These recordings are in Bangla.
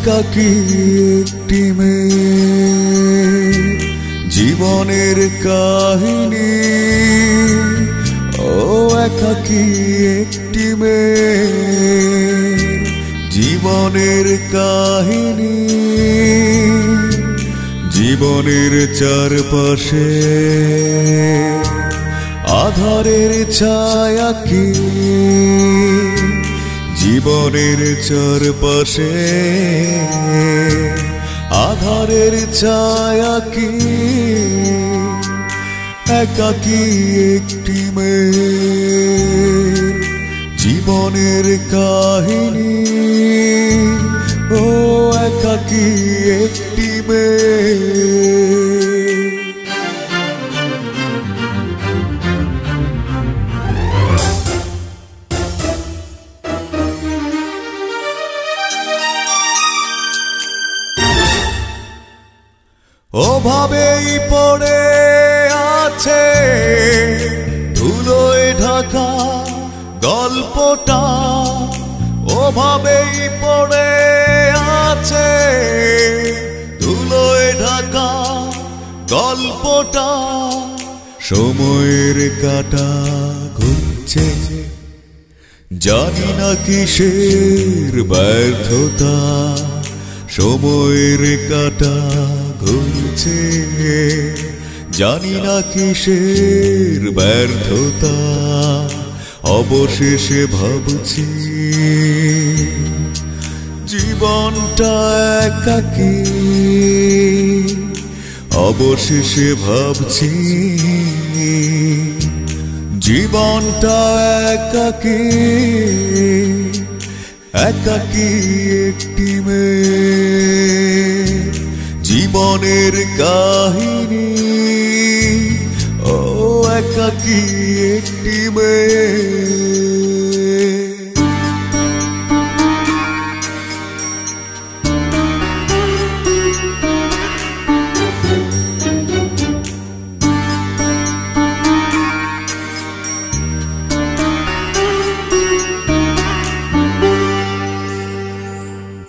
একাকী একটি মেয়ে জীবনের কাহিনী। ও একাকী একটি মেয়ে জীবনের কাহিনী। জীবনের চারপাশে আধারের ছায়া কি, জীবনের চারপাশে আধারের ছায়া কি। একাকী একটি মেয়ে জীবনের কাহিনী। ও একাকী একটি মেয়ে। ওভাবেই পড়ে আছে ধুলোয় ঢাকা গল্পটা, ওভাবেই পড়ে আছে ধুলোয় ঢাকা গল্পটা। সময়ের কাঁটা ঘুরছে জানি না কিসের ব্যর্থতা। সময়ের কাঁটা ঘুরছে জানি না কিসের ব্যর্থতা। অবশেষে ভাবছি জীবনটা একাকী। অবশেষে ভাবছি জীবনটা একাকী। একাকী একটি মেয়ে জীবনের কাহিনী। ও একাকী একটি মেয়ে।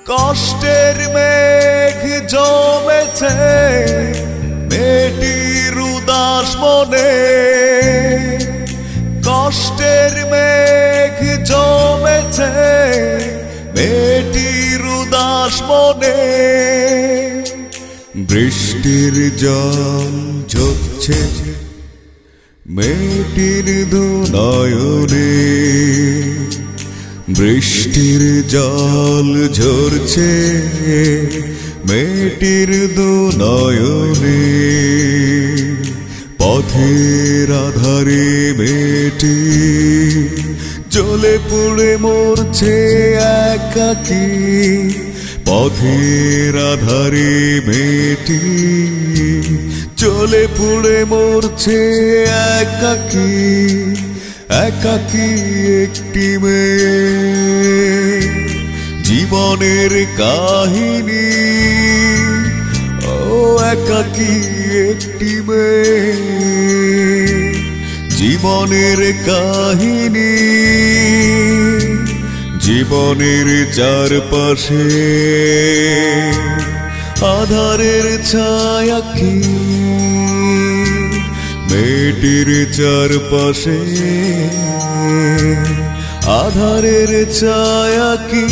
কষ্টের মেঘ জমেছে মেয়েটির উদাস মনে। কষ্টের মেঘ জমেছে মেয়েটির উদাস মনে। বৃষ্টির জল ঝরছে মেয়েটির দুনয়নে। বৃষ্টির জল ঝরছে মেয়েটির দুনয়নে। পথের আধারে মেয়েটি জ্বলে পুড়ে মরছে একাকী। পথের আধারে মেয়েটি জ্বলে পুড়ে মরছে একাকী। একাকী একটি মেয়ে জীবনের কাহিনী। ও একাকী একটি মেয়ে জীবনের কাহিনী। জীবনের চারপাশে আধারের ছায়া কি, মেয়েটির চারপাশে আধারের ছায়া কি।